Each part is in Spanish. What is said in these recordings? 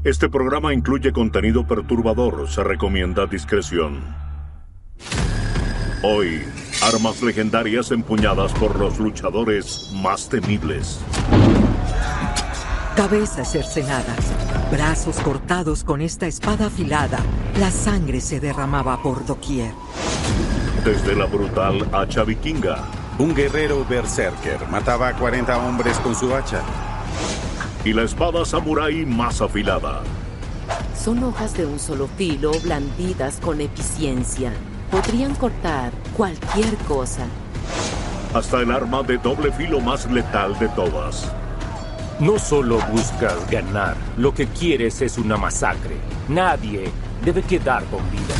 Este programa incluye contenido perturbador. Se recomienda discreción. Hoy, armas legendarias empuñadas por los luchadores más temibles. Cabezas cercenadas, brazos cortados con esta espada afilada. La sangre se derramaba por doquier. Desde la brutal hacha vikinga. Un guerrero berserker mataba a 40 hombres con su hacha. Y la espada samurái más afilada. Son hojas de un solo filo blandidas con eficiencia. Podrían cortar cualquier cosa. Hasta el arma de doble filo más letal de todas. No solo buscas ganar, lo que quieres es una masacre. Nadie debe quedar con vida.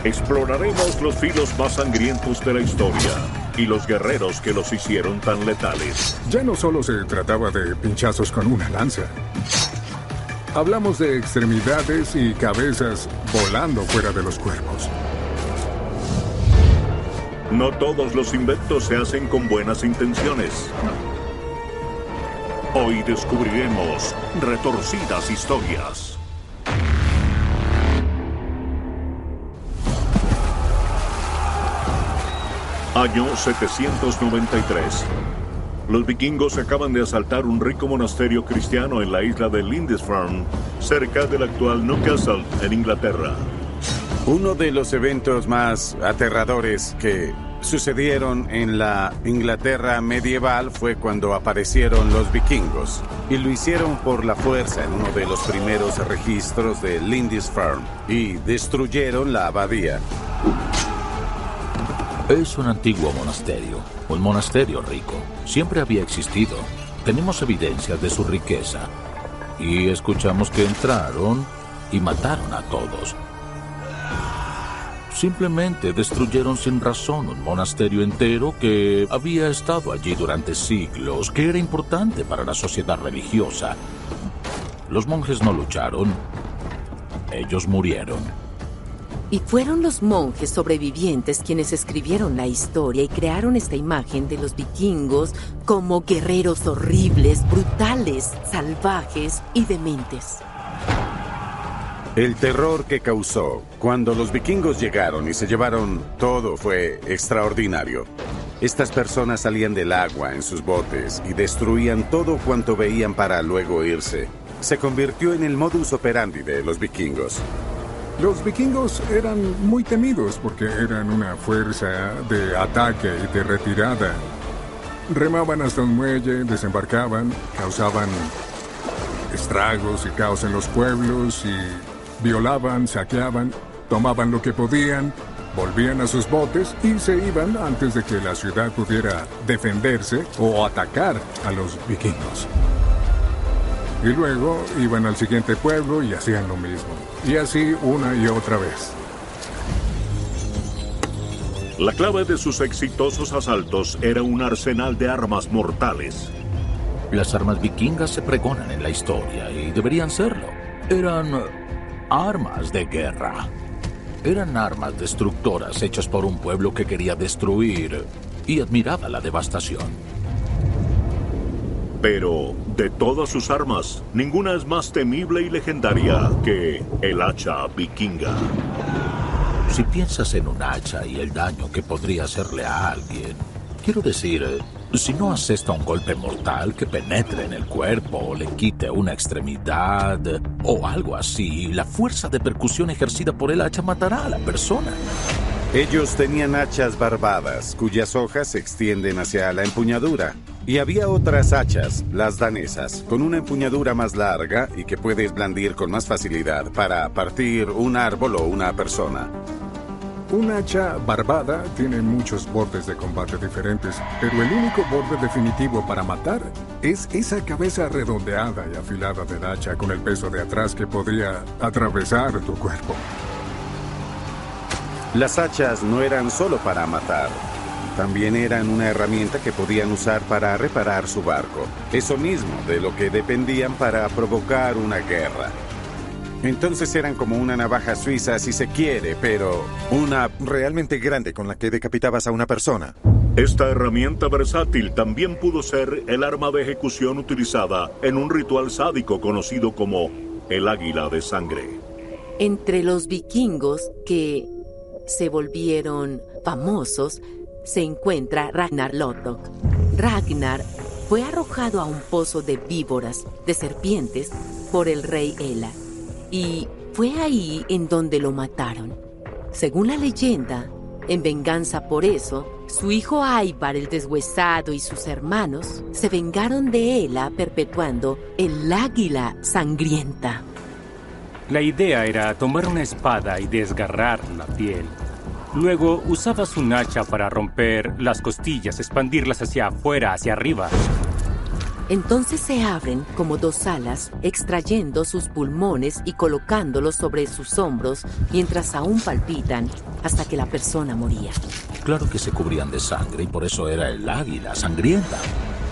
Exploraremos los filos más sangrientos de la historia y los guerreros que los hicieron tan letales. Ya no solo se trataba de pinchazos con una lanza. Hablamos de extremidades y cabezas volando fuera de los cuerpos. No todos los inventos se hacen con buenas intenciones. Hoy descubriremos retorcidas historias. Año 793. Los vikingos acaban de asaltar un rico monasterio cristiano en la isla de Lindisfarne, cerca del actual Newcastle, en Inglaterra. Uno de los eventos más aterradores que sucedieron en la Inglaterra medieval fue cuando aparecieron los vikingos, y lo hicieron por la fuerza en uno de los primeros registros de Lindisfarne, y destruyeron la abadía. Es un antiguo monasterio, un monasterio rico. Siempre había existido. Tenemos evidencias de su riqueza. Y escuchamos que entraron y mataron a todos. Simplemente destruyeron sin razón un monasterio entero que había estado allí durante siglos, que era importante para la sociedad religiosa. Los monjes no lucharon. Ellos murieron. Y fueron los monjes sobrevivientes quienes escribieron la historia y crearon esta imagen de los vikingos como guerreros horribles, brutales, salvajes y dementes. El terror que causó cuando los vikingos llegaron y se llevaron todo fue extraordinario. Estas personas salían del agua en sus botes y destruían todo cuanto veían para luego irse. Se convirtió en el modus operandi de los vikingos. Los vikingos eran muy temidos porque eran una fuerza de ataque y de retirada. Remaban hasta un muelle, desembarcaban, causaban estragos y caos en los pueblos y violaban, saqueaban, tomaban lo que podían, volvían a sus botes y se iban antes de que la ciudad pudiera defenderse o atacar a los vikingos. Y luego iban al siguiente pueblo y hacían lo mismo. Y así una y otra vez. La clave de sus exitosos asaltos era un arsenal de armas mortales. Las armas vikingas se pregonan en la historia y deberían serlo. Eran armas de guerra. Eran armas destructoras hechas por un pueblo que quería destruir y admiraba la devastación. Pero, de todas sus armas, ninguna es más temible y legendaria que el hacha vikinga. Si piensas en un hacha y el daño que podría hacerle a alguien, quiero decir, si no asesta un golpe mortal que penetre en el cuerpo o le quite una extremidad o algo así, la fuerza de percusión ejercida por el hacha matará a la persona. Ellos tenían hachas barbadas, cuyas hojas se extienden hacia la empuñadura. Y había otras hachas, las danesas, con una empuñadura más larga y que puedes blandir con más facilidad para partir un árbol o una persona. Un hacha barbada tiene muchos bordes de combate diferentes, pero el único borde definitivo para matar es esa cabeza redondeada y afilada del hacha con el peso de atrás que podría atravesar tu cuerpo. Las hachas no eran solo para matar. También eran una herramienta que podían usar para reparar su barco. Eso mismo de lo que dependían para provocar una guerra. Entonces eran como una navaja suiza si se quiere, pero una realmente grande con la que decapitabas a una persona. Esta herramienta versátil también pudo ser el arma de ejecución utilizada en un ritual sádico conocido como el águila de sangre. Entre los vikingos que se volvieron famosos se encuentra Ragnar Lodbrok. Ragnar fue arrojado a un pozo de víboras, de serpientes, por el rey Ela, y fue ahí en donde lo mataron. Según la leyenda, en venganza por eso, su hijo Ivar el Deshuesado y sus hermanos se vengaron de Ela perpetuando el águila sangrienta. La idea era tomar una espada y desgarrar la piel. Luego usabas un hacha para romper las costillas, expandirlas hacia afuera, hacia arriba. Entonces se abren como dos alas, extrayendo sus pulmones y colocándolos sobre sus hombros mientras aún palpitan hasta que la persona moría. Claro que se cubrían de sangre y por eso era el águila sangrienta,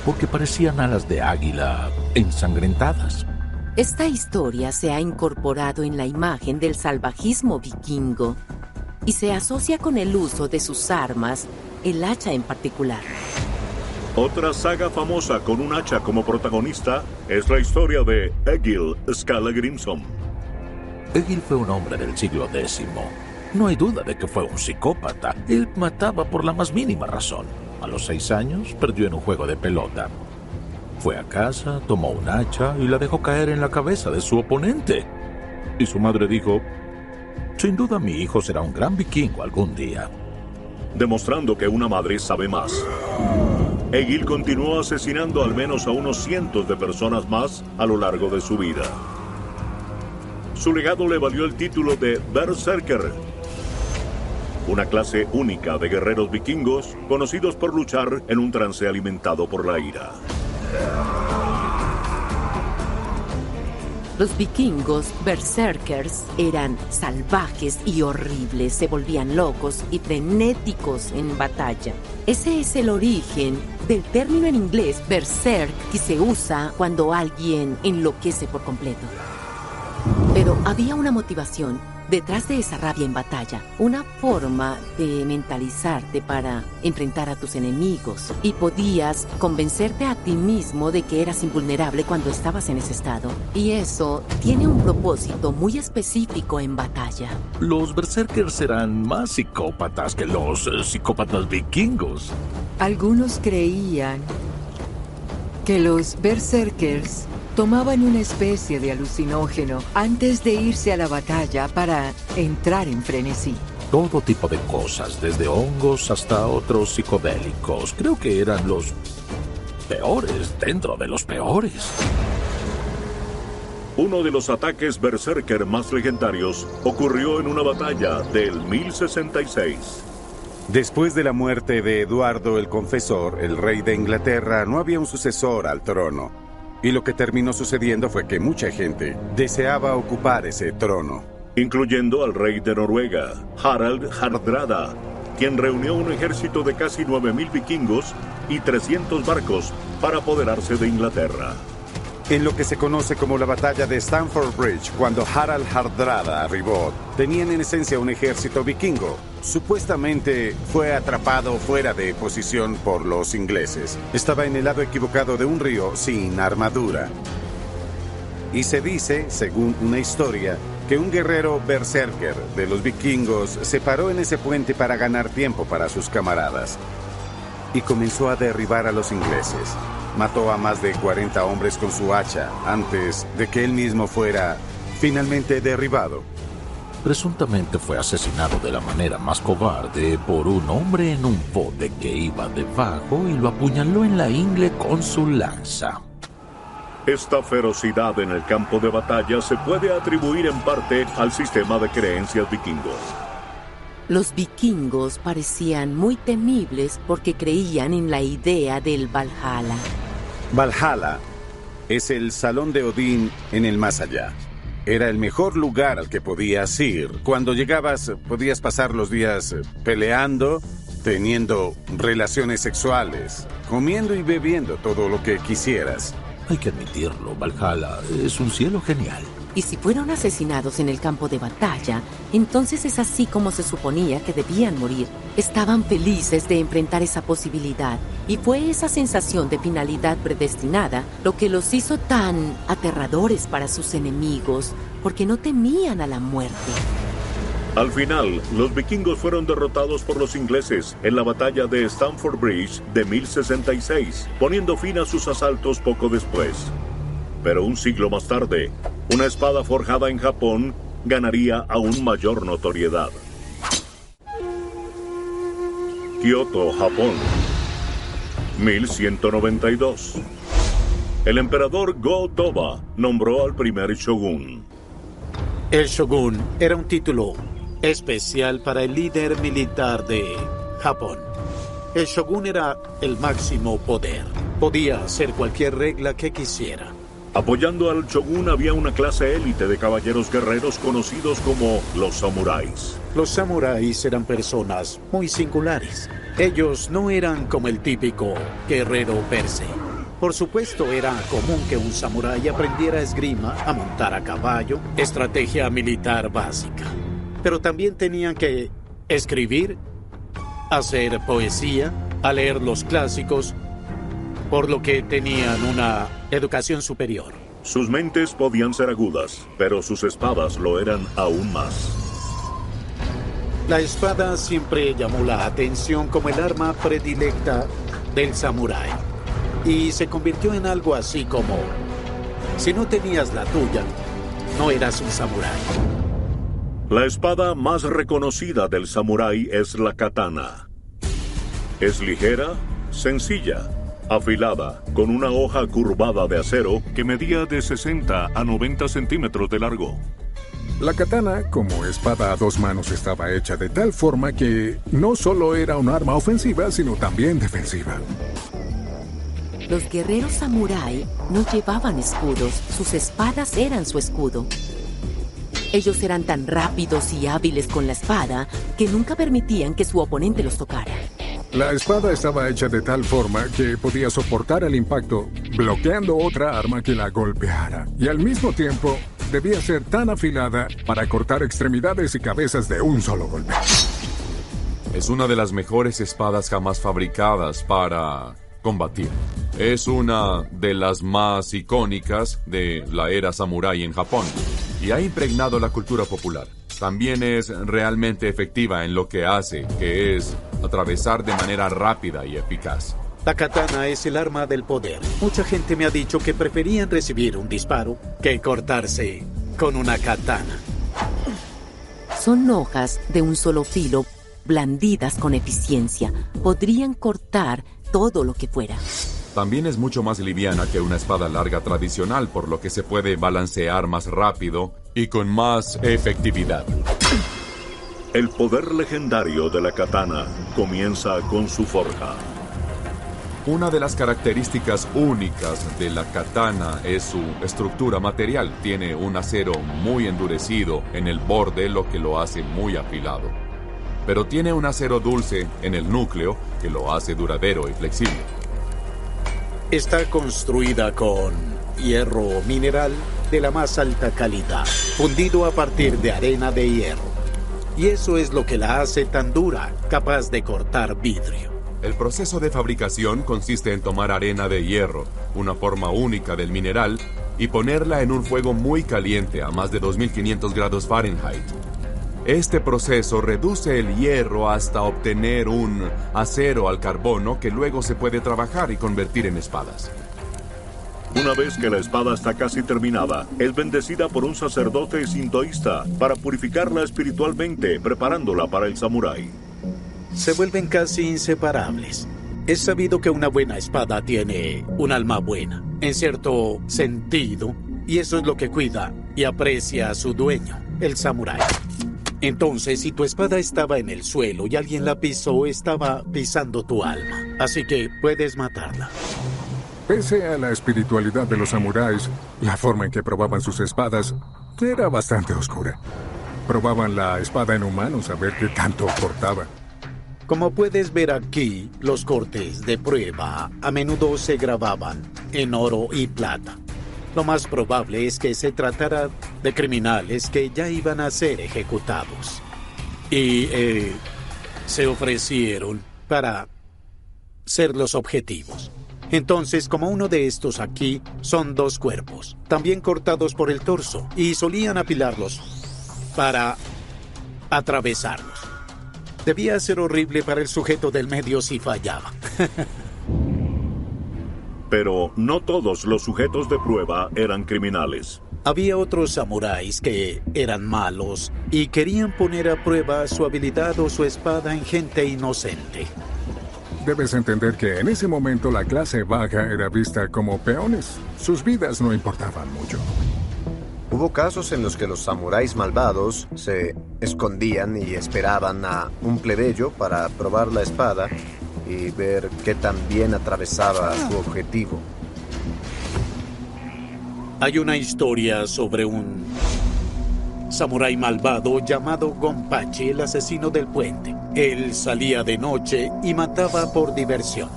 porque parecían alas de águila ensangrentadas. Esta historia se ha incorporado en la imagen del salvajismo vikingo y se asocia con el uso de sus armas, el hacha en particular. Otra saga famosa con un hacha como protagonista es la historia de Egil Skallagrimsson. Egil fue un hombre del siglo X. No hay duda de que fue un psicópata. Él mataba por la más mínima razón. A los 6 años perdió en un juego de pelota. Fue a casa, tomó un hacha y la dejó caer en la cabeza de su oponente. Y su madre dijo: sin duda mi hijo será un gran vikingo algún día. Demostrando que una madre sabe más. Egil continuó asesinando al menos a unos cientos de personas más a lo largo de su vida. Su legado le valió el título de Berserker, una clase única de guerreros vikingos conocidos por luchar en un trance alimentado por la ira. Los vikingos berserkers eran salvajes y horribles, se volvían locos y frenéticos en batalla. Ese es el origen del término en inglés berserk, que se usa cuando alguien enloquece por completo. Pero había una motivación detrás de esa rabia en batalla, una forma de mentalizarte para enfrentar a tus enemigos, y podías convencerte a ti mismo de que eras invulnerable cuando estabas en ese estado. Y eso tiene un propósito muy específico en batalla. Los berserkers eran más psicópatas que los psicópatas vikingos. Algunos creían que los berserkers tomaban una especie de alucinógeno antes de irse a la batalla para entrar en frenesí. Todo tipo de cosas, desde hongos hasta otros psicodélicos. Creo que eran los peores dentro de los peores. Uno de los ataques berserker más legendarios ocurrió en una batalla del 1066. Después de la muerte de Eduardo el Confesor, el rey de Inglaterra, no había un sucesor al trono. Y lo que terminó sucediendo fue que mucha gente deseaba ocupar ese trono. Incluyendo al rey de Noruega, Harald Hardrada, quien reunió un ejército de casi 9.000 vikingos y 300 barcos para apoderarse de Inglaterra. En lo que se conoce como la batalla de Stamford Bridge, cuando Harald Hardrada arribó, tenían en esencia un ejército vikingo. Supuestamente fue atrapado fuera de posición por los ingleses. Estaba en el lado equivocado de un río sin armadura. Y se dice, según una historia, que un guerrero berserker de los vikingos se paró en ese puente para ganar tiempo para sus camaradas. Y comenzó a derribar a los ingleses. Mató a más de 40 hombres con su hacha antes de que él mismo fuera finalmente derribado. Presuntamente fue asesinado de la manera más cobarde por un hombre en un bote que iba debajo y lo apuñaló en la ingle con su lanza. Esta ferocidad en el campo de batalla se puede atribuir en parte al sistema de creencias vikingos. Los vikingos parecían muy temibles porque creían en la idea del Valhalla. Valhalla es el salón de Odín en el más allá. Era el mejor lugar al que podías ir. Cuando llegabas, podías pasar los días peleando, teniendo relaciones sexuales, comiendo y bebiendo todo lo que quisieras. Hay que admitirlo, Valhalla es un cielo genial. Y si fueron asesinados en el campo de batalla, entonces es así como se suponía que debían morir. Estaban felices de enfrentar esa posibilidad, y fue esa sensación de finalidad predestinada lo que los hizo tan aterradores para sus enemigos, porque no temían a la muerte. Al final, los vikingos fueron derrotados por los ingleses en la batalla de Stamford Bridge de 1066, poniendo fin a sus asaltos poco después. Pero un siglo más tarde, una espada forjada en Japón ganaría aún mayor notoriedad. Kioto, Japón, 1192. El emperador Go-Toba nombró al primer shogun. El shogun era un título especial para el líder militar de Japón. El shogun era el máximo poder. Podía hacer cualquier regla que quisiera. Apoyando al shogun había una clase élite de caballeros guerreros conocidos como los samuráis. Los samuráis eran personas muy singulares. Ellos no eran como el típico guerrero per se. Por supuesto, era común que un samurái aprendiera esgrima, a montar a caballo, estrategia militar básica. Pero también tenían que escribir, hacer poesía, a leer los clásicos, por lo que tenían una educación superior. Sus mentes podían ser agudas, pero sus espadas lo eran aún más. La espada siempre llamó la atención como el arma predilecta del samurái. Y se convirtió en algo así como: si no tenías la tuya, no eras un samurái. La espada más reconocida del samurái es la katana. Es ligera, sencilla, afilada, con una hoja curvada de acero que medía de 60 a 90 centímetros de largo. La katana, como espada a dos manos, estaba hecha de tal forma que no solo era un arma ofensiva, sino también defensiva. Los guerreros samurái no llevaban escudos, sus espadas eran su escudo. Ellos eran tan rápidos y hábiles con la espada que nunca permitían que su oponente los tocara. La espada estaba hecha de tal forma que podía soportar el impacto, bloqueando otra arma que la golpeara. Y al mismo tiempo, debía ser tan afilada para cortar extremidades y cabezas de un solo golpe. Es una de las mejores espadas jamás fabricadas para combatir. Es una de las más icónicas de la era samurái en Japón y ha impregnado la cultura popular. También es realmente efectiva en lo que hace, que es atravesar de manera rápida y eficaz. La katana es el arma del poder. Mucha gente me ha dicho que preferían recibir un disparo que cortarse con una katana. Son hojas de un solo filo, blandidas con eficiencia. Podrían cortar todo lo que fuera. También es mucho más liviana que una espada larga tradicional, por lo que se puede balancear más rápido y con más efectividad. El poder legendario de la katana comienza con su forja. Una de las características únicas de la katana es su estructura material. Tiene un acero muy endurecido en el borde, lo que lo hace muy afilado. Pero tiene un acero dulce en el núcleo que lo hace duradero y flexible. Está construida con hierro mineral de la más alta calidad, fundido a partir de arena de hierro. Y eso es lo que la hace tan dura, capaz de cortar vidrio. El proceso de fabricación consiste en tomar arena de hierro, una forma única del mineral, y ponerla en un fuego muy caliente a más de 2500 grados Fahrenheit. Este proceso reduce el hierro hasta obtener un acero al carbono que luego se puede trabajar y convertir en espadas. Una vez que la espada está casi terminada, es bendecida por un sacerdote sintoísta para purificarla espiritualmente, preparándola para el samurái. Se vuelven casi inseparables. Es sabido que una buena espada tiene un alma buena, en cierto sentido, y eso es lo que cuida y aprecia a su dueño, el samurái. Entonces, si tu espada estaba en el suelo y alguien la pisó, estaba pisando tu alma. Así que puedes matarla. Pese a la espiritualidad de los samuráis, la forma en que probaban sus espadas era bastante oscura. Probaban la espada en humanos a ver qué tanto cortaba. Como puedes ver aquí, los cortes de prueba a menudo se grababan en oro y plata. Lo más probable es que se tratara de criminales que ya iban a ser ejecutados. Y se ofrecieron para ser los objetivos. Entonces, como uno de estos aquí, son 2 cuerpos, también cortados por el torso, y solían apilarlos para atravesarlos. Debía ser horrible para el sujeto del medio si fallaba. Pero no todos los sujetos de prueba eran criminales. Había otros samuráis que eran malos y querían poner a prueba su habilidad o su espada en gente inocente. Debes entender que en ese momento la clase baja era vista como peones. Sus vidas no importaban mucho. Hubo casos en los que los samuráis malvados se escondían y esperaban a un plebeyo para probar la espada y ver qué tan bien atravesaba su objetivo. Hay una historia sobre un samurái malvado llamado Gonpachi, el asesino del puente. Él salía de noche y mataba por diversión.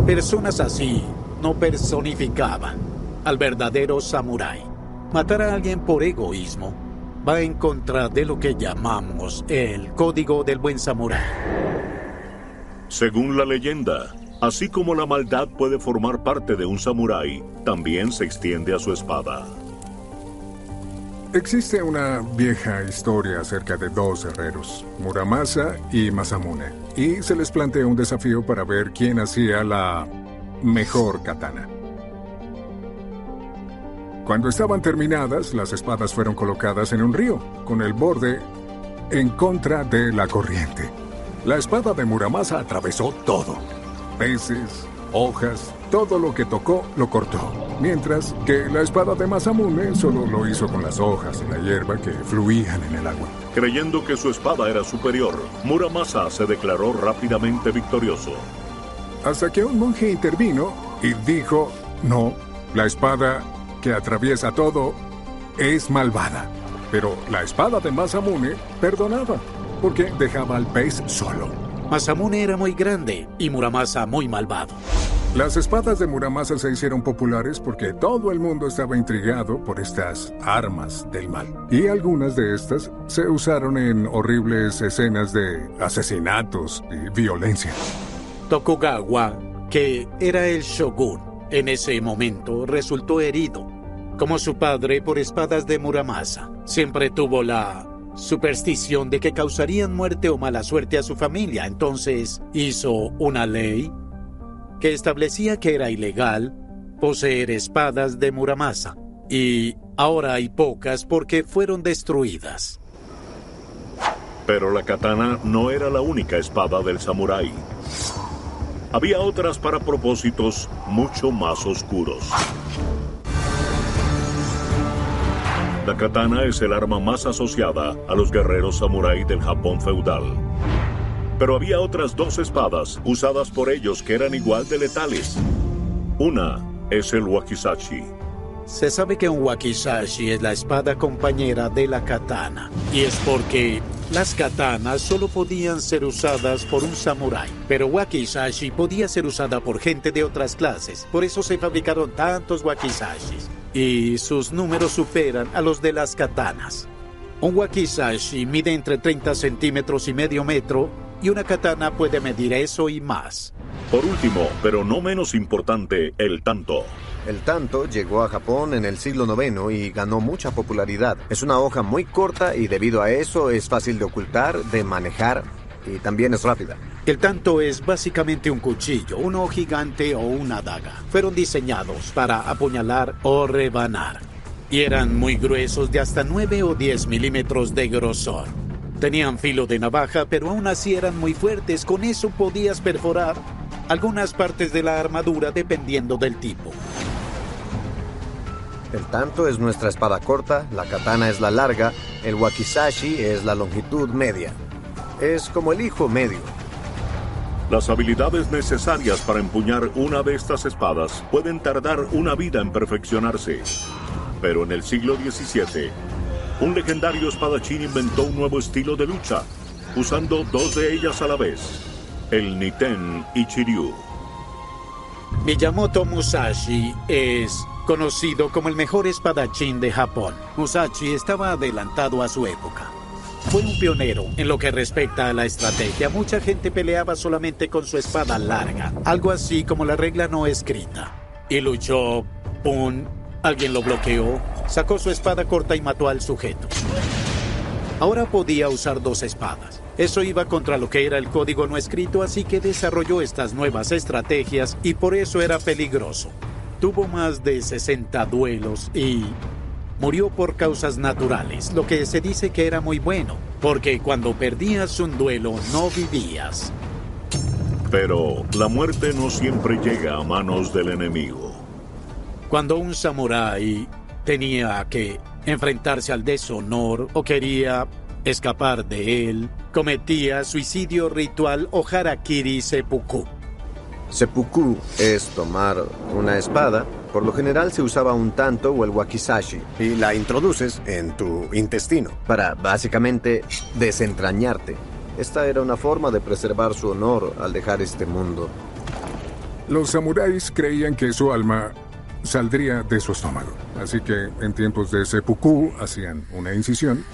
Personas así no personificaban al verdadero samurái. Matar a alguien por egoísmo va en contra de lo que llamamos el código del buen samurái. Según la leyenda, así como la maldad puede formar parte de un samurái, también se extiende a su espada. Existe una vieja historia acerca de 2 herreros, Muramasa y Masamune, y se les plantea un desafío para ver quién hacía la mejor katana. Cuando estaban terminadas, las espadas fueron colocadas en un río, con el borde en contra de la corriente. La espada de Muramasa atravesó todo. Peces, hojas, todo lo que tocó lo cortó. Mientras que la espada de Masamune solo lo hizo con las hojas y la hierba que fluían en el agua. Creyendo que su espada era superior, Muramasa se declaró rápidamente victorioso. Hasta que un monje intervino y dijo, no, la espada que atraviesa todo es malvada. Pero la espada de Masamune perdonaba, porque dejaba al pez solo. Masamune era muy grande y Muramasa muy malvado. Las espadas de Muramasa se hicieron populares porque todo el mundo estaba intrigado por estas armas del mal. Y algunas de estas se usaron en horribles escenas de asesinatos y violencia. Tokugawa, que era el shogun en ese momento, resultó herido, como su padre, por espadas de Muramasa. Siempre tuvo la superstición de que causarían muerte o mala suerte a su familia. Entonces hizo una ley que establecía que era ilegal poseer espadas de Muramasa. Y ahora hay pocas porque fueron destruidas. Pero la katana no era la única espada del samurái. Había otras para propósitos mucho más oscuros. La katana es el arma más asociada a los guerreros samurái del Japón feudal. Pero había otras 2 espadas usadas por ellos que eran igual de letales. Una es el wakizashi. Se sabe que un wakizashi es la espada compañera de la katana. Y es porque las katanas solo podían ser usadas por un samurái. Pero wakizashi podía ser usada por gente de otras clases. Por eso se fabricaron tantos wakizashis. Y sus números superan a los de las katanas. Un wakizashi mide entre 30 centímetros y medio metro, y una katana puede medir eso y más. Por último, pero no menos importante, el tanto. El tanto llegó a Japón en el siglo IX y ganó mucha popularidad. Es una hoja muy corta y debido a eso es fácil de ocultar, de manejar y también es rápida. El tanto es básicamente un cuchillo, un ojo gigante o una daga. Fueron diseñados para apuñalar o rebanar. Y eran muy gruesos, de hasta 9 o 10 milímetros de grosor. Tenían filo de navaja, pero aún así eran muy fuertes. Con eso podías perforar algunas partes de la armadura dependiendo del tipo. El tanto es nuestra espada corta, la katana es la larga, el wakizashi es la longitud media. Es como el hijo medio. Las habilidades necesarias para empuñar una de estas espadas pueden tardar una vida en perfeccionarse. Pero en el siglo XVII, un legendario espadachín inventó un nuevo estilo de lucha. usando 2 de ellas a la vez, el Niten y Chiryu. Miyamoto Musashi es conocido como el mejor espadachín de Japón. Musashi estaba adelantado a su época. Fue un pionero en lo que respecta a la estrategia. Mucha gente peleaba solamente con su espada larga, algo así como la regla no escrita. Y luchó, ¡pum! Alguien lo bloqueó, sacó su espada corta y mató al sujeto. Ahora podía usar 2 espadas. Eso iba contra lo que era el código no escrito, así que desarrolló estas nuevas estrategias y por eso era peligroso. Tuvo más de 60 duelos y murió por causas naturales, lo que se dice que era muy bueno, porque cuando perdías un duelo no vivías. Pero la muerte no siempre llega a manos del enemigo. Cuando un samurái tenía que enfrentarse al deshonor o quería escapar de él, cometía suicidio ritual o harakiri seppuku. Seppuku es tomar una espada. Por lo general se usaba un tanto o el wakizashi y la introduces en tu intestino para básicamente desentrañarte. Esta era una forma de preservar su honor al dejar este mundo. Los samuráis creían que su alma saldría de su estómago. Así que en tiempos de seppuku hacían una incisión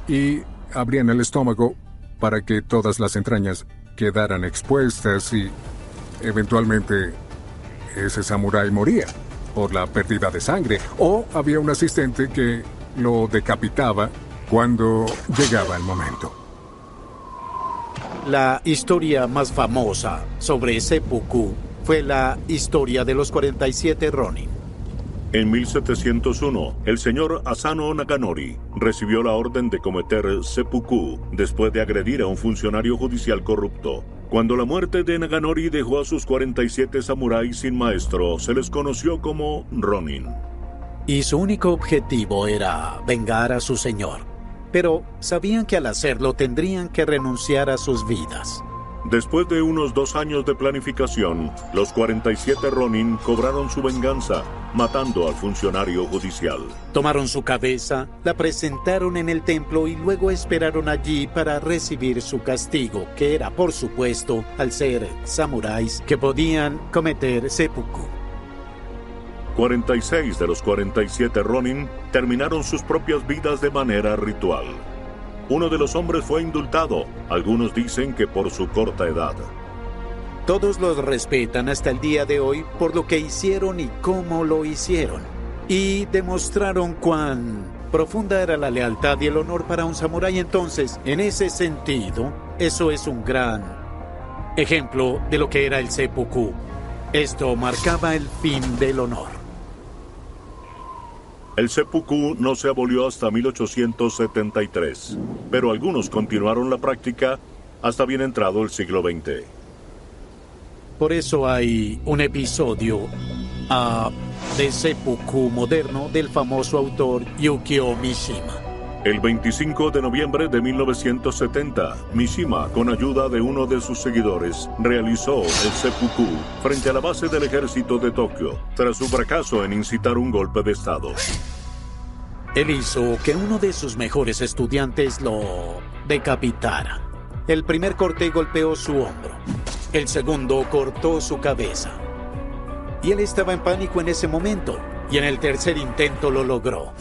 y abrían el estómago para que todas las entrañas quedaran expuestas y eventualmente ese samurái moría por la pérdida de sangre o había un asistente que lo decapitaba cuando llegaba el momento. La historia más famosa sobre seppuku fue la historia de los 47 Ronin. En 1701, el señor Asano Naganori recibió la orden de cometer seppuku después de agredir a un funcionario judicial corrupto. Cuando la muerte de Naganori dejó a sus 47 samuráis sin maestro, se les conoció como Ronin. Y su único objetivo era vengar a su señor. Pero sabían que al hacerlo tendrían que renunciar a sus vidas. Después de unos 2 años de planificación, los 47 Ronin cobraron su venganza, matando al funcionario judicial. Tomaron su cabeza, la presentaron en el templo y luego esperaron allí para recibir su castigo, que era, por supuesto, al ser samuráis, que podían cometer seppuku. 46 de los 47 Ronin terminaron sus propias vidas de manera ritual. Uno de los hombres fue indultado, algunos dicen que por su corta edad. Todos los respetan hasta el día de hoy por lo que hicieron y cómo lo hicieron. Y demostraron cuán profunda era la lealtad y el honor para un samurái. Entonces, en ese sentido, eso es un gran ejemplo de lo que era el seppuku. Esto marcaba el fin del honor. El seppuku no se abolió hasta 1873, pero algunos continuaron la práctica hasta bien entrado el siglo XX. Por eso hay un episodio de seppuku moderno del famoso autor Yukio Mishima. El 25 de noviembre de 1970, Mishima, con ayuda de uno de sus seguidores, realizó el seppuku frente a la base del ejército de Tokio, tras su fracaso en incitar un golpe de estado. Él hizo que uno de sus mejores estudiantes lo decapitara. El primer corte golpeó su hombro. El segundo cortó su cabeza. Y él estaba en pánico en ese momento. Y en el tercer intento lo logró.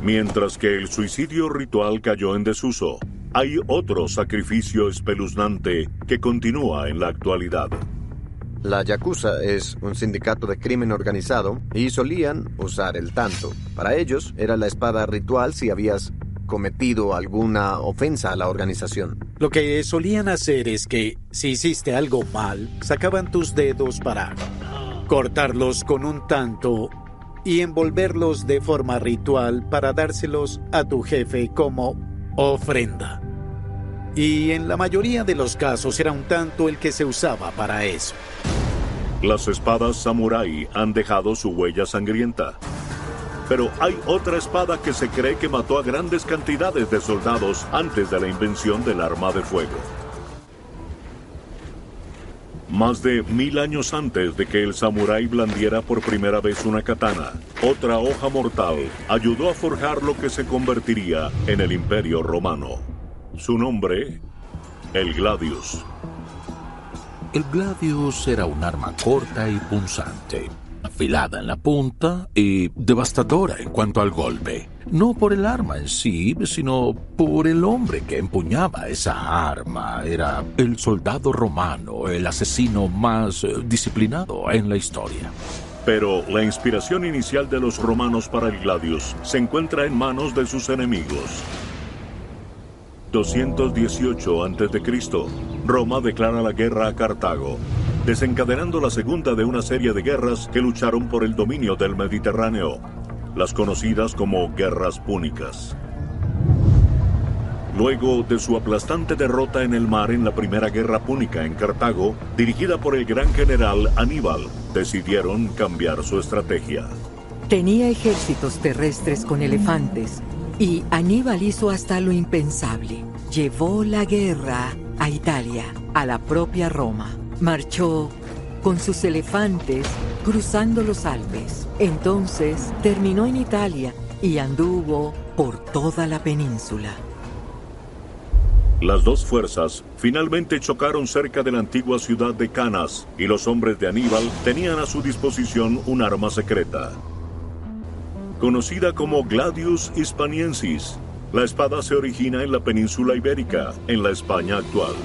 Mientras que el suicidio ritual cayó en desuso, hay otro sacrificio espeluznante que continúa en la actualidad. La Yakuza es un sindicato de crimen organizado y solían usar el tanto. Para ellos era la espada ritual si habías cometido alguna ofensa a la organización. Lo que solían hacer es que si hiciste algo mal, sacaban tus dedos para cortarlos con un tanto y envolverlos de forma ritual para dárselos a tu jefe como ofrenda. Y en la mayoría de los casos era un tanto el que se usaba para eso. Las espadas samurái han dejado su huella sangrienta. Pero hay otra espada que se cree que mató a grandes cantidades de soldados antes de la invención del arma de fuego. Más de 1000 años antes de que el samurái blandiera por primera vez una katana, otra hoja mortal ayudó a forjar lo que se convertiría en el Imperio Romano. Su nombre, el Gladius. El Gladius era un arma corta y punzante, afilada en la punta y devastadora en cuanto al golpe. No por el arma en sí, sino por el hombre que empuñaba esa arma. Era el soldado romano, el asesino más disciplinado en la historia. Pero la inspiración inicial de los romanos para el Gladius se encuentra en manos de sus enemigos. 218 a.C., Roma declara la guerra a Cartago, desencadenando la segunda de una serie de guerras que lucharon por el dominio del Mediterráneo, las conocidas como Guerras Púnicas. Luego de su aplastante derrota en el mar en la Primera Guerra Púnica en Cartago, dirigida por el gran general Aníbal, decidieron cambiar su estrategia. Tenía ejércitos terrestres con elefantes, y Aníbal hizo hasta lo impensable. Llevó la guerra a Italia, a la propia Roma. Marchó con sus elefantes cruzando los Alpes. Entonces terminó en Italia y anduvo por toda la península. Las dos fuerzas finalmente chocaron cerca de la antigua ciudad de Canas, y los hombres de Aníbal tenían a su disposición un arma secreta. Conocida como Gladius Hispaniensis, la espada se origina en la península ibérica, en la España actual.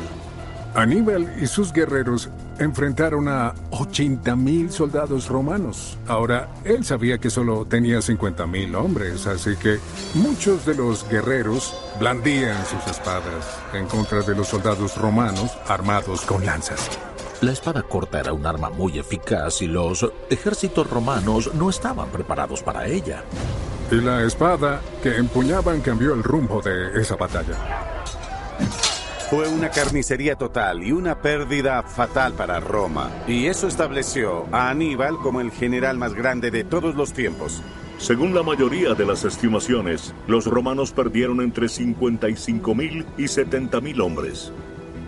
Aníbal y sus guerreros enfrentaron a 80,000 soldados romanos. Ahora, él sabía que solo tenía 50,000 hombres, así que muchos de los guerreros blandían sus espadas en contra de los soldados romanos armados con lanzas. La espada corta era un arma muy eficaz y los ejércitos romanos no estaban preparados para ella. Y la espada que empuñaban cambió el rumbo de esa batalla. Fue una carnicería total y una pérdida fatal para Roma. Y eso estableció a Aníbal como el general más grande de todos los tiempos. Según la mayoría de las estimaciones, los romanos perdieron entre 55,000 y 70,000 hombres.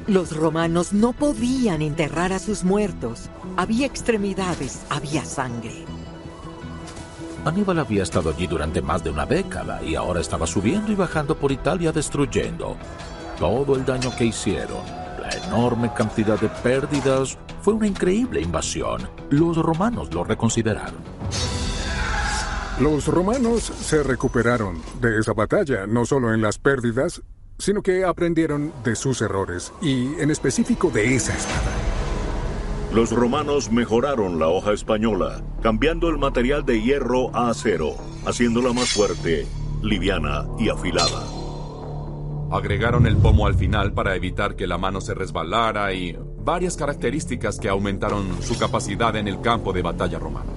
Los romanos no podían enterrar a sus muertos. Había extremidades, había sangre. Aníbal había estado allí durante más de una década y ahora estaba subiendo y bajando por Italia destruyendo. Todo el daño que hicieron, la enorme cantidad de pérdidas, fue una increíble invasión. Los romanos lo reconsideraron. Los romanos se recuperaron de esa batalla, no solo en las pérdidas, sino que aprendieron de sus errores, y en específico de esa espada. Los romanos mejoraron la hoja española, cambiando el material de hierro a acero, haciéndola más fuerte, liviana y afilada. Agregaron el pomo al final para evitar que la mano se resbalara y varias características que aumentaron su capacidad en el campo de batalla romano.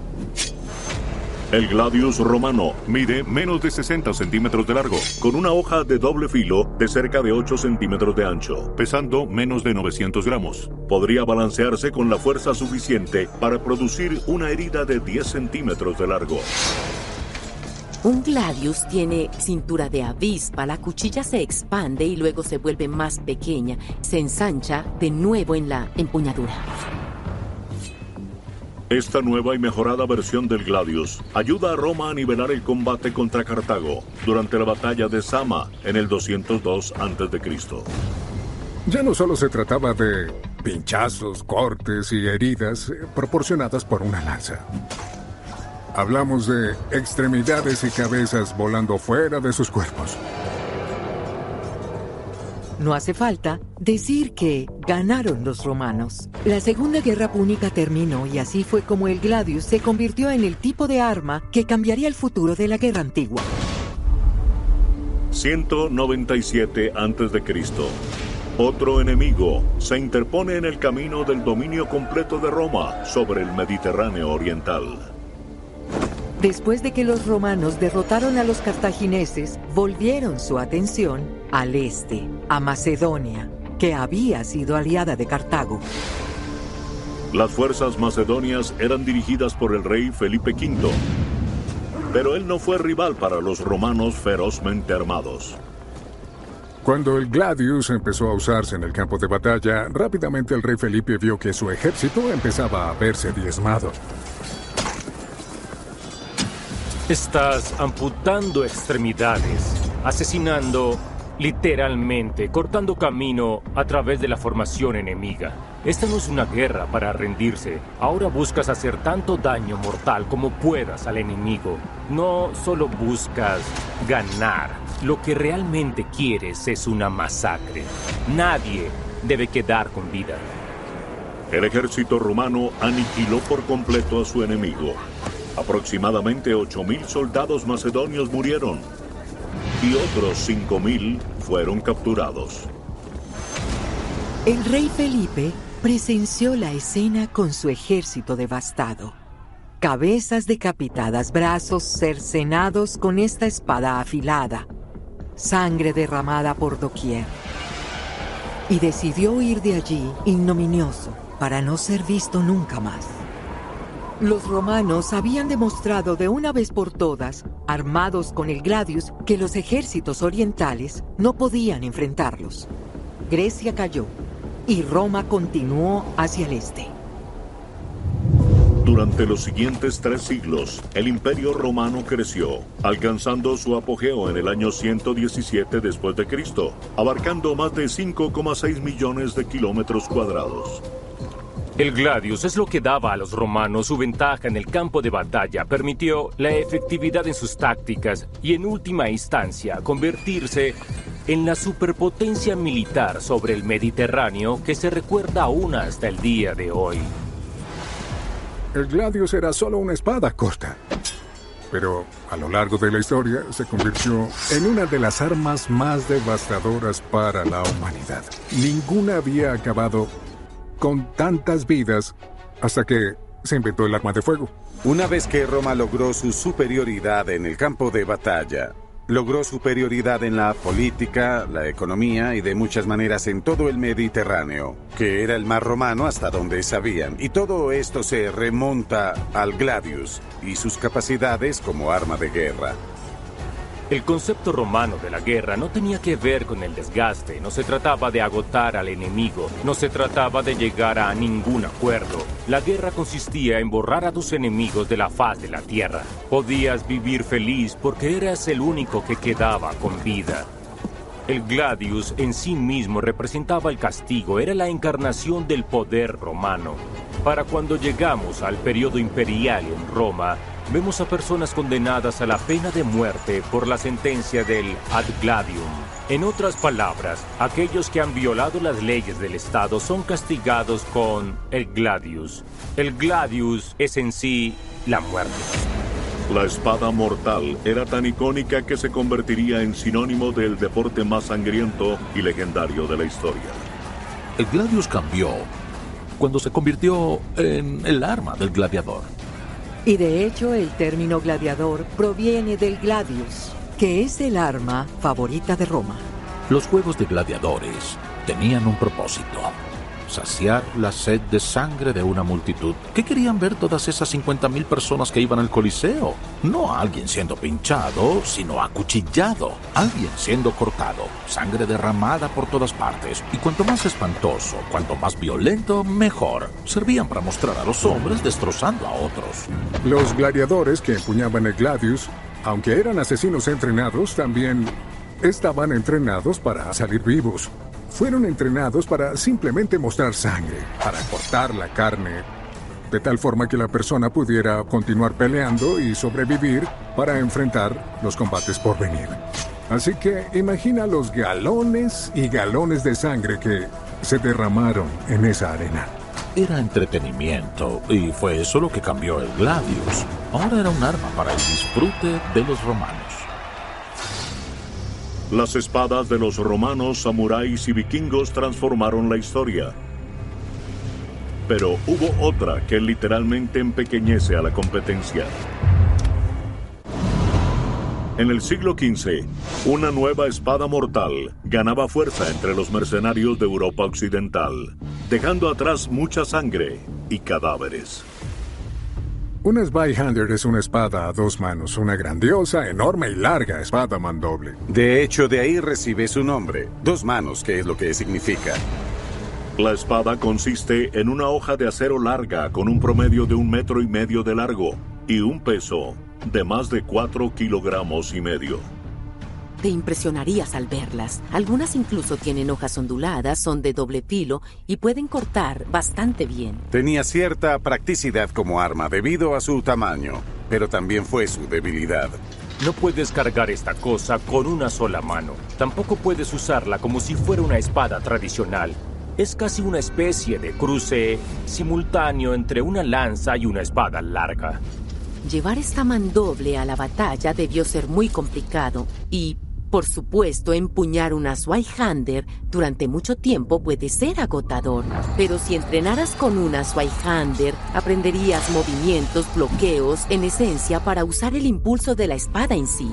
El Gladius romano mide menos de 60 centímetros de largo, con una hoja de doble filo de cerca de 8 centímetros de ancho, pesando menos de 900 gramos. Podría balancearse con la fuerza suficiente para producir una herida de 10 centímetros de largo. Un gladius tiene cintura de avispa, la cuchilla se expande y luego se vuelve más pequeña, se ensancha de nuevo en la empuñadura. Esta nueva y mejorada versión del Gladius ayuda a Roma a nivelar el combate contra Cartago durante la batalla de Zama en el 202 a.C. Ya no solo se trataba de pinchazos, cortes y heridas proporcionadas por una lanza. Hablamos de extremidades y cabezas volando fuera de sus cuerpos. No hace falta decir que ganaron los romanos. La Segunda Guerra Púnica terminó y así fue como el Gladius se convirtió en el tipo de arma que cambiaría el futuro de la Guerra Antigua. 197 a.C. Otro enemigo se interpone en el camino del dominio completo de Roma sobre el Mediterráneo oriental. Después de que los romanos derrotaron a los cartagineses, volvieron su atención al este, a Macedonia, que había sido aliada de Cartago. Las fuerzas macedonias eran dirigidas por el rey Felipe V, pero él no fue rival para los romanos ferozmente armados. Cuando el Gladius empezó a usarse en el campo de batalla, rápidamente el rey Felipe vio que su ejército empezaba a verse diezmado. Estás amputando extremidades, asesinando literalmente cortando camino a través de la formación enemiga. Esta no es una guerra para rendirse. Ahora buscas hacer tanto daño mortal como puedas al enemigo. No solo buscas ganar. Lo que realmente quieres es una masacre. Nadie debe quedar con vida. El ejército romano aniquiló por completo a su enemigo. Aproximadamente 8.000 soldados macedonios murieron y otros 5.000 fueron capturados. El rey Felipe presenció la escena con su ejército devastado. Cabezas decapitadas, brazos cercenados con esta espada afilada, sangre derramada por doquier. Y decidió huir de allí ignominioso para no ser visto nunca más. Los romanos habían demostrado de una vez por todas, armados con el gladius, que los ejércitos orientales no podían enfrentarlos. Grecia cayó y Roma continuó hacia el este. Durante los siguientes 3 siglos, el Imperio Romano creció, alcanzando su apogeo en el año 117 después de Cristo, abarcando más de 5,6 millones de kilómetros cuadrados. El gladius es lo que daba a los romanos su ventaja en el campo de batalla, permitió la efectividad en sus tácticas y en última instancia convertirse en la superpotencia militar sobre el Mediterráneo que se recuerda aún hasta el día de hoy. El gladius era solo una espada corta, pero a lo largo de la historia se convirtió en una de las armas más devastadoras para la humanidad. Ninguna había acabado con tantas vidas hasta que se inventó el arma de fuego. Una vez que Roma logró su superioridad en el campo de batalla, logró superioridad en la política, la economía y de muchas maneras en todo el Mediterráneo, que era el mar romano hasta donde sabían. Y todo esto se remonta al gladius y sus capacidades como arma de guerra. El concepto romano de la guerra no tenía que ver con el desgaste, no se trataba de agotar al enemigo, no se trataba de llegar a ningún acuerdo. La guerra consistía en borrar a tus enemigos de la faz de la tierra. Podías vivir feliz porque eras el único que quedaba con vida. El gladius en sí mismo representaba el castigo, era la encarnación del poder romano. Para cuando llegamos al periodo imperial en Roma, vemos a personas condenadas a la pena de muerte por la sentencia del ad gladium. En otras palabras, aquellos que han violado las leyes del Estado son castigados con el gladius. El gladius es en sí la muerte. La espada mortal era tan icónica que se convertiría en sinónimo del deporte más sangriento y legendario de la historia. El gladius cambió cuando se convirtió en el arma del gladiador. Y de hecho el término gladiador proviene del gladius, que es el arma favorita de Roma. Los juegos de gladiadores tenían un propósito: saciar la sed de sangre de una multitud. ¿Qué querían ver todas esas 50,000 personas que iban al Coliseo? No a alguien siendo pinchado, sino acuchillado. Alguien siendo cortado, sangre derramada por todas partes. Y cuanto más espantoso, cuanto más violento, mejor. Servían para mostrar a los hombres destrozando a otros. Los gladiadores que empuñaban el gladius, aunque eran asesinos entrenados, también estaban entrenados para salir vivos. Fueron entrenados para simplemente mostrar sangre, para cortar la carne, de tal forma que la persona pudiera continuar peleando y sobrevivir para enfrentar los combates por venir. Así que imagina los galones y galones de sangre que se derramaron en esa arena. Era entretenimiento, y fue eso lo que cambió el gladius. Ahora era un arma para el disfrute de los romanos. Las espadas de los romanos, samuráis y vikingos transformaron la historia. Pero hubo otra que literalmente empequeñece a la competencia. En el siglo XV, una nueva espada mortal ganaba fuerza entre los mercenarios de Europa Occidental, dejando atrás mucha sangre y cadáveres. Una Zweihander es una espada a 2 manos, una grandiosa, enorme y larga espada mandoble. De hecho, de ahí recibe su nombre. 2 manos, que es lo que significa. La espada consiste en una hoja de acero larga con un promedio de 1,5 metros de largo y un peso de más de 4,5 kilogramos. Te impresionarías al verlas. Algunas incluso tienen hojas onduladas, son de doble filo y pueden cortar bastante bien. Tenía cierta practicidad como arma debido a su tamaño, pero también fue su debilidad. No puedes cargar esta cosa con una sola mano. Tampoco puedes usarla como si fuera una espada tradicional. Es casi una especie de cruce simultáneo entre una lanza y una espada larga. Llevar esta mandoble a la batalla debió ser muy complicado y, por supuesto, empuñar una Zweihander durante mucho tiempo puede ser agotador. Pero si entrenaras con una Zweihander, aprenderías movimientos, bloqueos, en esencia, para usar el impulso de la espada en sí.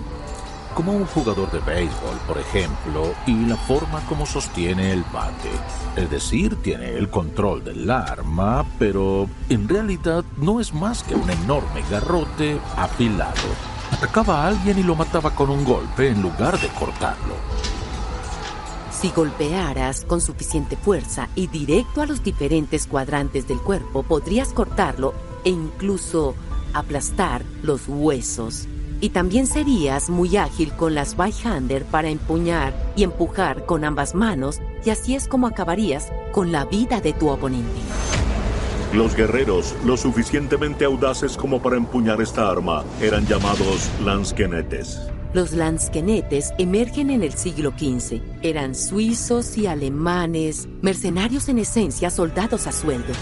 Como un jugador de béisbol, por ejemplo, y la forma como sostiene el bate. Es decir, tiene el control del arma, pero en realidad no es más que un enorme garrote afilado. Atacaba a alguien y lo mataba con un golpe en lugar de cortarlo. Si golpearas con suficiente fuerza y directo a los diferentes cuadrantes del cuerpo, podrías cortarlo e incluso aplastar los huesos. Y también serías muy ágil con la Zweihander para empuñar y empujar con ambas manos, y así es como acabarías con la vida de tu oponente. Los guerreros, lo suficientemente audaces como para empuñar esta arma, eran llamados Lanzkenetes. Los Lanzkenetes emergen en el siglo XV. Eran suizos y alemanes, mercenarios en esencia, soldados a sueldo.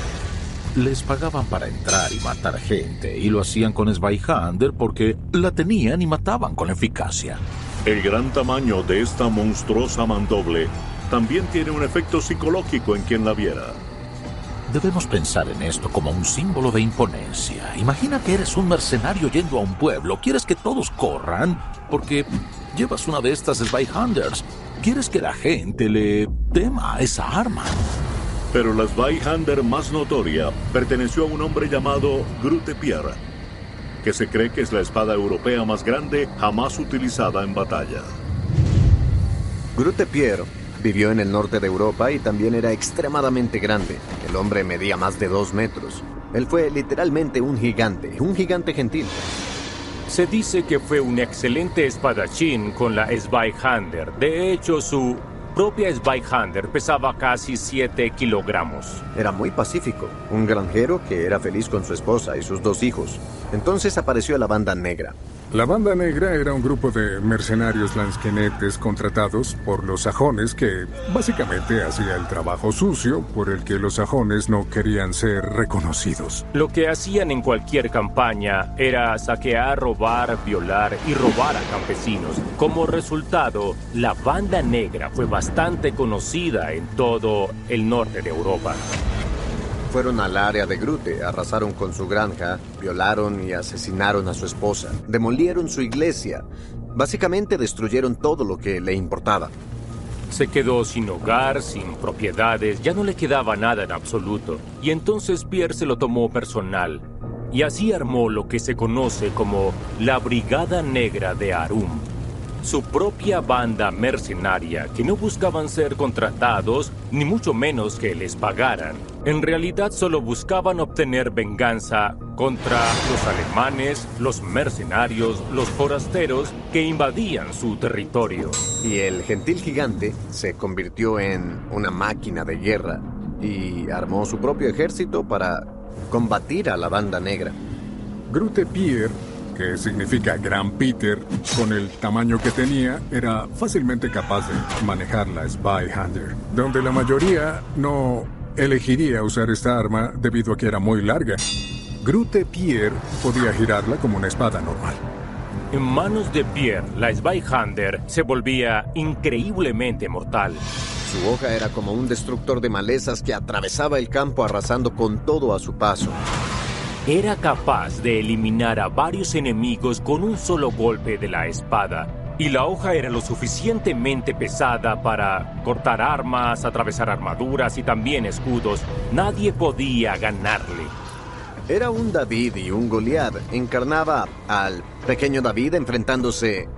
Les pagaban para entrar y matar gente, y lo hacían con Zweihander porque la tenían y mataban con eficacia. El gran tamaño de esta monstruosa mandoble también tiene un efecto psicológico en quien la viera. Debemos pensar en esto como un símbolo de imponencia. Imagina que eres un mercenario yendo a un pueblo. Quieres que todos corran porque llevas una de estas Zweihanders. Quieres que la gente le tema a esa arma. Pero la Zweihander más notoria perteneció a un hombre llamado Grute Pierre, que se cree que es la espada europea más grande jamás utilizada en batalla. Grute Pierre vivió en el norte de Europa y también era extremadamente grande. El hombre medía más de 2 metros. Él fue literalmente un gigante gentil. Se dice que fue un excelente espadachín con la Zweihander. De hecho, su propia Zweihander pesaba casi 7 kilogramos. Era muy pacífico, un granjero que era feliz con su esposa y sus 2 hijos. Entonces apareció la Banda Negra. La Banda Negra era un grupo de mercenarios lanzkenetes contratados por los sajones que básicamente hacía el trabajo sucio por el que los sajones no querían ser reconocidos. Lo que hacían en cualquier campaña era saquear, robar, violar y robar a campesinos. Como resultado, la Banda Negra fue bastante conocida en todo el norte de Europa. Fueron al área de Grute, arrasaron con su granja, violaron y asesinaron a su esposa, demolieron su iglesia, básicamente destruyeron todo lo que le importaba. Se quedó sin hogar, sin propiedades, ya no le quedaba nada en absoluto. Y entonces Pierre se lo tomó personal. Y así armó lo que se conoce como la Brigada Negra de Arum. Su propia banda mercenaria, que no buscaban ser contratados, ni mucho menos que les pagaran. En realidad solo buscaban obtener venganza contra los alemanes, los mercenarios, los forasteros que invadían su territorio. Y el gentil gigante se convirtió en una máquina de guerra y armó su propio ejército para combatir a la Banda Negra. Grute Pierre, que significa Gran Peter, con el tamaño que tenía, era fácilmente capaz de manejar la Zweihander, donde la mayoría no elegiría usar esta arma debido a que era muy larga. Grute Pierre podía girarla como una espada normal. En manos de Pierre, la Zweihander se volvía increíblemente mortal. Su hoja era como un destructor de malezas que atravesaba el campo arrasando con todo a su paso. Era capaz de eliminar a varios enemigos con un solo golpe de la espada. Y la hoja era lo suficientemente pesada para cortar armas, atravesar armaduras y también escudos. Nadie podía ganarle. Era un David y un Goliat. Encarnaba al pequeño David enfrentándose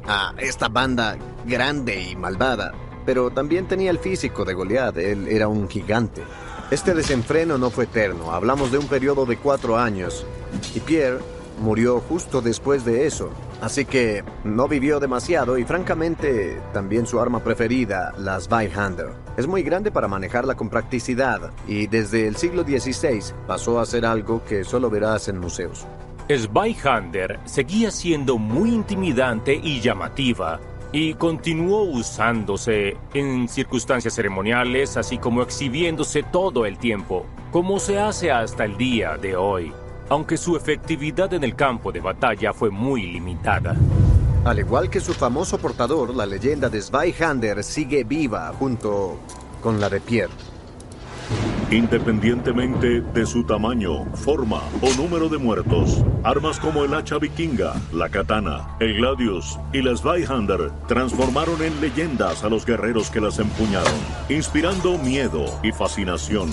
a esta banda grande y malvada. Pero también tenía el físico de Goliat. Él era un gigante. Este desenfreno no fue eterno. Hablamos de un periodo de 4 años. Y Pierre murió justo después de eso. Así que no vivió demasiado y francamente también su arma preferida, la Zweihander, es muy grande para manejarla con practicidad y desde el siglo XVI pasó a ser algo que solo verás en museos. Zweihander seguía siendo muy intimidante y llamativa, y continuó usándose en circunstancias ceremoniales, así como exhibiéndose todo el tiempo, como se hace hasta el día de hoy, aunque su efectividad en el campo de batalla fue muy limitada. Al igual que su famoso portador, la leyenda de Zweihander sigue viva junto con la de Pierre. Independientemente de su tamaño, forma o número de muertos, armas como el hacha vikinga, la katana, el gladius y la Zweihander transformaron en leyendas a los guerreros que las empuñaron, inspirando miedo y fascinación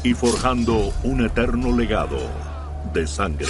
y forjando un eterno legado de sangre.